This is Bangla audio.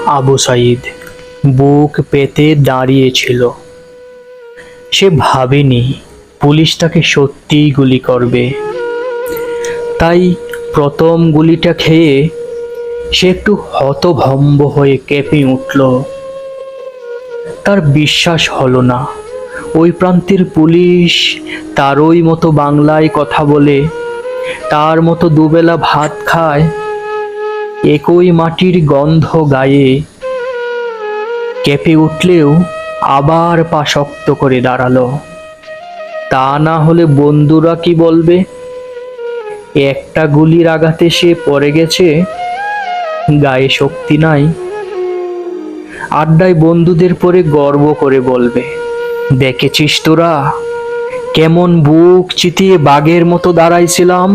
আবু সাঈদ বুক পেতে দাঁড়িয়েছিল। সে ভাবেনি পুলিশ তাকে সত্যিই গুলি করবে। তাই প্রথম গুলিটা খেয়ে সে একটু হতভম্ব হয়ে কেঁপে উঠল। তার বিশ্বাস হলো না ওই প্রান্তের পুলিশ তারই মতো বাংলায় কথা বলে, তার মতো দুবেলা ভাত খায়, একই মাটির গন্ধ গায়ে। কেঁপে উঠলেও আবার পা শক্ত করে দাঁড়ালো। তা না হলে বন্ধুরা কি বলবে? একটা গুলির আঘাতে সে পড়ে গেছে, গায়ে শক্তি নাই। আড্ডায় বন্ধুদের পরে গর্ব করে বলবে, দেখেছিস তোরা কেমন বুক চিতিয়ে বাঘের মতো দাঁড়াইছিলাম।